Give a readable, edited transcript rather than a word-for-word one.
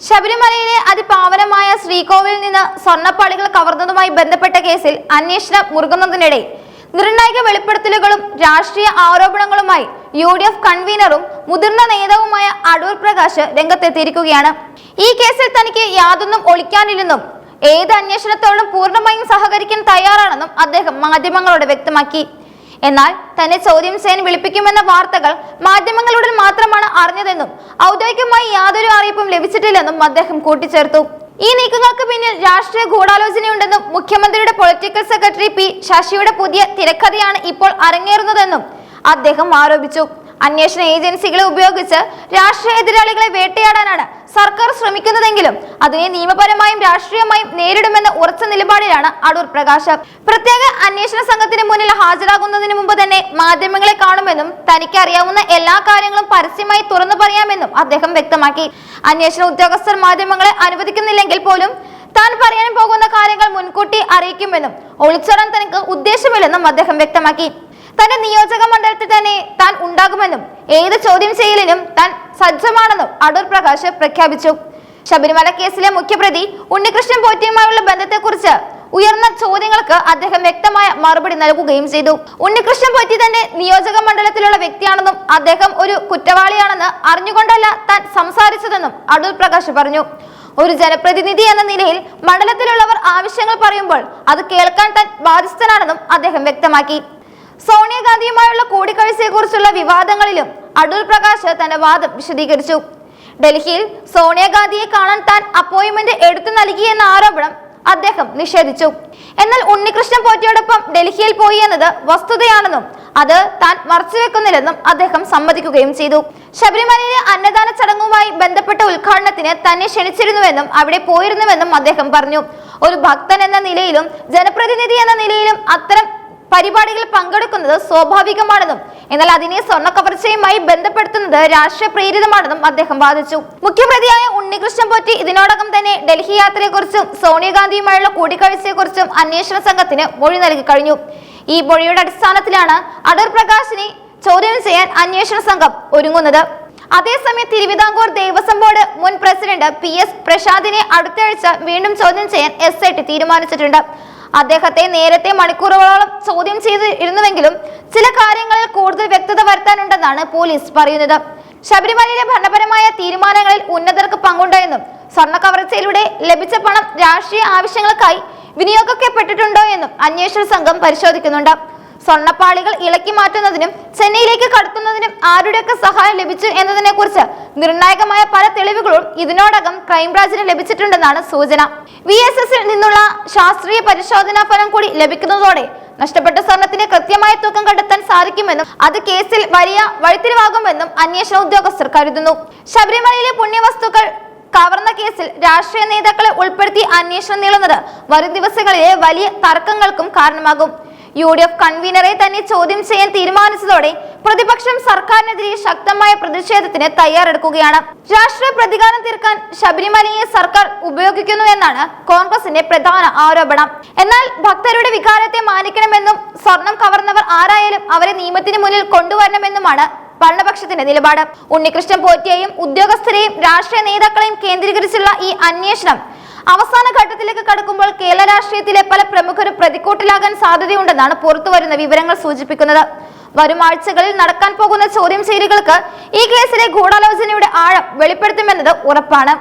ശബരിമലയിലെ അതിപാവനമായ ശ്രീകോവിലിൽ നിന്ന് സ്വർണ്ണപ്പാളികൾ കവർന്നതുമായി ബന്ധപ്പെട്ട കേസിൽ അന്വേഷണം മുറുകുന്നതിനിടെ നിർണായക വെളിപ്പെടുത്തലുകളും രാഷ്ട്രീയ ആരോപണങ്ങളുമായി UDF കൺവീനറും മുതിർന്ന നേതാവുമായ അടൂർ പ്രകാശ് രംഗത്തെത്തിയിരിക്കുകയാണ്. ഈ കേസിൽ തനിക്ക് യാതൊന്നും ഒളിക്കാനില്ലെന്നും ഏത് അന്വേഷണത്തോടും പൂർണ്ണമായും സഹകരിക്കാൻ തയ്യാറാണെന്നും അദ്ദേഹം മാധ്യമങ്ങളോട് വ്യക്തമാക്കി. എന്നാൽ തന്നെ ചോദ്യം ചെയ്യാൻ വിളിപ്പിക്കുമെന്ന വാർത്തകൾ മാധ്യമങ്ങളുടെ മാത്രമാണ് അറിഞ്ഞതെന്നും ഔദ്യോഗികമായി യാതൊരു അറിയിപ്പും ലഭിച്ചിട്ടില്ലെന്നും അദ്ദേഹം കൂട്ടിച്ചേർത്തു. ഈ നീക്കങ്ങൾക്ക് പിന്നിൽ രാഷ്ട്രീയ ഗൂഢാലോചനയുണ്ടെന്നും മുഖ്യമന്ത്രിയുടെ പൊളിറ്റിക്കൽ സെക്രട്ടറി P. ശശിയുടെ പുതിയ തിരക്കഥയാണ് ഇപ്പോൾ അരങ്ങേറുന്നതെന്നും അദ്ദേഹം ആരോപിച്ചു. അന്വേഷണ ഏജൻസികളെ ഉപയോഗിച്ച് രാഷ്ട്രീയ എതിരാളികളെ വേട്ടയാടാനാണ് സർക്കാർ ശ്രമിക്കുന്നതെങ്കിലും അതിനെ നിയമപരമായും രാഷ്ട്രീയമായും നേരിടുമെന്ന ഉറച്ച നിലപാടിലാണ് അടൂർ പ്രകാശ്. പ്രത്യേക അന്വേഷണ സംഘത്തിന് മുന്നിൽ ഹാജരാകുന്നതിന് മുമ്പ് തന്നെ മാധ്യമങ്ങളെ കാണുമെന്നും തനിക്ക് അറിയാവുന്ന എല്ലാ കാര്യങ്ങളും പരസ്യമായി തുറന്നു പറയാമെന്നും അദ്ദേഹം വ്യക്തമാക്കി. അന്വേഷണ ഉദ്യോഗസ്ഥർ മാധ്യമങ്ങളെ അനുവദിക്കുന്നില്ലെങ്കിൽ പോലും താൻ പറയാൻ പോകുന്ന കാര്യങ്ങൾ മുൻകൂട്ടി അറിയിക്കുമെന്നും ഒളിച്ചോടാൻ തനിക്ക് ഉദ്ദേശമില്ലെന്നും അദ്ദേഹം വ്യക്തമാക്കി. തന്റെ നിയോജക മണ്ഡലത്തിൽ തന്നെ താൻ ഉണ്ടാകുമെന്നും ഏത് ചോദ്യം ചെയ്യലിനും താൻ സജ്ജമാണെന്നും അടൂർ പ്രകാശ് പ്രഖ്യാപിച്ചു. ശബരിമല കേസിലെ മുഖ്യപ്രതി ഉണ്ണികൃഷ്ണൻ പോറ്റിയുമായുള്ള ബന്ധത്തെക്കുറിച്ച് ഉയർന്ന ചോദ്യങ്ങൾക്ക് അദ്ദേഹം വ്യക്തമായ മറുപടി നൽകുകയും ചെയ്തു. ഉണ്ണികൃഷ്ണൻ പോറ്റി തന്റെ നിയോജക മണ്ഡലത്തിലുള്ള വ്യക്തിയാണെന്നും അദ്ദേഹം ഒരു കുറ്റവാളിയാണെന്ന് അറിഞ്ഞുകൊണ്ടല്ല താൻ സംസാരിച്ചതെന്നും അടൂർ പ്രകാശ് പറഞ്ഞു. ഒരു ജനപ്രതിനിധി എന്ന നിലയിൽ മണ്ഡലത്തിലുള്ളവർ ആവശ്യങ്ങൾ പറയുമ്പോൾ അത് കേൾക്കാൻ താൻ ബാധ്യസ്ഥനാണെന്നും അദ്ദേഹം വ്യക്തമാക്കി. സോണിയാഗാന്ധിയുമായുള്ള കൂടിക്കാഴ്ചയെക്കുറിച്ചുള്ള വിവാദങ്ങളിലും അടൂർ പ്രകാശ് തന്റെ വാദം വിശദീകരിച്ചു. ഡൽഹിയിൽ സോണിയാഗാന്ധിയെ കാണാൻ താൻ അപ്പോയിന്റ്മെന്റ് എടുത്തു നൽകിയെന്ന ആരോപണം അദ്ദേഹം നിഷേധിച്ചു. എന്നാൽ ഉണ്ണികൃഷ്ണൻ പോറ്റിയോടൊപ്പം ഡൽഹിയിൽ പോയി എന്നത് വസ്തുതയാണെന്നും അത് താൻ മറച്ചുവെക്കുന്നില്ലെന്നും അദ്ദേഹം സമ്മതിക്കുകയും ചെയ്തു. ശബരിമലയിലെ അന്നദാന ചടങ്ങുമായി ബന്ധപ്പെട്ട ഉദ്ഘാടനത്തിന് തന്നെ ക്ഷണിച്ചിരുന്നുവെന്നും അവിടെ പോയിരുന്നുവെന്നും അദ്ദേഹം പറഞ്ഞു. ഒരു ഭക്തൻ എന്ന നിലയിലും ജനപ്രതിനിധി എന്ന നിലയിലും അത്തരം പരിപാടികളിൽ പങ്കെടുക്കുന്നത് സ്വാഭാവികമാണെന്നും എന്നാൽ അതിനെ സ്വർണ്ണ കവർച്ചയുമായി ബന്ധപ്പെടുത്തുന്നത് രാഷ്ട്രീയ പ്രേരിതമാണെന്നും അദ്ദേഹം വാദിച്ചു. മുഖ്യപ്രതിയായ ഉണ്ണികൃഷ്ണൻ പോറ്റി ഇതിനോടകം തന്നെ ഡൽഹി യാത്രയെക്കുറിച്ചും സോണിയാഗാന്ധിയുമായുള്ള കൂടിക്കാഴ്ചയെക്കുറിച്ചും അന്വേഷണ സംഘത്തിന് മൊഴി നൽകി കഴിഞ്ഞു. ഈ മൊഴിയുടെ അടിസ്ഥാനത്തിലാണ് അടൂർ പ്രകാശിനെ ചോദ്യം ചെയ്യാൻ അന്വേഷണ സംഘം ഒരുങ്ങുന്നത്. അതേസമയം തിരുവിതാംകൂർ ദേവസ്വം ബോർഡ് മുൻ പ്രസിഡന്റ് PS പ്രസാദിനെ അടുത്തയാഴ്ച വീണ്ടും ചോദ്യം ചെയ്യാൻ SIT തീരുമാനിച്ചിട്ടുണ്ട്. അദ്ദേഹത്തെ നേരത്തെ മണിക്കൂറുകളോളം ചോദ്യം ചെയ്തിരുന്നുവെങ്കിലും ചില കാര്യങ്ങളിൽ കൂടുതൽ വ്യക്തത വരുത്താനുണ്ടെന്നാണ് പോലീസ് പറയുന്നത്. ശബരിമലയിലെ ഭരണപരമായ തീരുമാനങ്ങളിൽ ഉന്നതർക്ക് പങ്കുണ്ടെന്നും സ്വർണ്ണ കവർച്ചയിലൂടെ ലഭിച്ച പണം രാഷ്ട്രീയ ആവശ്യങ്ങൾക്കായി വിനിയോഗിക്കപ്പെട്ടിട്ടുണ്ടോ എന്നും അന്വേഷണ സംഘം പരിശോധിക്കുന്നുണ്ട്. സ്വർണ്ണപ്പാളികൾ ഇളക്കി മാറ്റുന്നതിനും ചെന്നൈയിലേക്ക് കടത്തുന്നതിനും ആരുടെയൊക്കെ സഹായം ലഭിച്ചു എന്നതിനെ കുറിച്ച് നിർണായകമായ പല തെളിവുകളും ഇതിനോടകം ക്രൈംബ്രാഞ്ചിന് ലഭിച്ചിട്ടുണ്ടെന്നാണ് സൂചന. VSSൽ നിന്നുള്ള ശാസ്ത്രീയ പരിശോധനാ ഫലം കൂടി ലഭിക്കുന്നതോടെ നഷ്ടപ്പെട്ട സ്വർണത്തിന്റെ കൃത്യമായ തൂക്കം കണ്ടെത്താൻ സാധിക്കുമെന്നും അത് കേസിൽ വലിയ വഴിത്തിരിവാകുമെന്നും അന്വേഷണ ഉദ്യോഗസ്ഥർ കരുതുന്നു. ശബരിമലയിലെ പുണ്യവസ്തുക്കൾ കവർന്ന കേസിൽ രാഷ്ട്രീയ നേതാക്കളെ ഉൾപ്പെടുത്തി അന്വേഷണം നീളുന്നത് വരും ദിവസങ്ങളിലെ വലിയ തർക്കങ്ങൾക്കും കാരണമാകും. UDF കൺവീനറെ തന്നെ ചോദ്യം ചെയ്യാൻ തീരുമാനിച്ചതോടെ പ്രതിപക്ഷം സർക്കാരിനെതിരെ ശക്തമായ പ്രതിഷേധത്തിന് തയ്യാറെടുക്കുകയാണ്. രാഷ്ട്രീയ പ്രതികാരം തീർക്കാൻ ശബരിമലയെ സർക്കാർ ഉപയോഗിക്കുന്നു എന്നാണ് കോൺഗ്രസിന്റെ പ്രധാന ആരോപണം. എന്നാൽ ഭക്തരുടെ വികാരത്തെ മാനിക്കണമെന്നും സ്വർണം കവർന്നവർ ആരായാലും അവരെ നിയമത്തിന് മുന്നിൽ കൊണ്ടുവരണമെന്നുമാണ് ഭരണപക്ഷത്തിന്റെ നിലപാട്. ഉണ്ണികൃഷ്ണൻ പോറ്റിയെയും ഉദ്യോഗസ്ഥരെയും രാഷ്ട്രീയ നേതാക്കളെയും കേന്ദ്രീകരിച്ചുള്ള ഈ അന്വേഷണം അവസാന ഘട്ടത്തിലേക്ക് കടക്കുമ്പോൾ കേരള രാഷ്ട്രീയത്തിലെ പല പ്രമുഖരും പ്രതിക്കൂട്ടിലാകാൻ സാധ്യതയുണ്ടെന്നാണ് പുറത്തുവരുന്ന വിവരങ്ങൾ സൂചിപ്പിക്കുന്നത്. വരും ആഴ്ചകളിൽ നടക്കാൻ പോകുന്ന ചോദ്യം ചെയ്യലുകൾക്ക് ഈ കേസിലെ ഗൂഢാലോചനയുടെ ആഴം വെളിപ്പെടുത്തുമെന്നത് ഉറപ്പാണ്.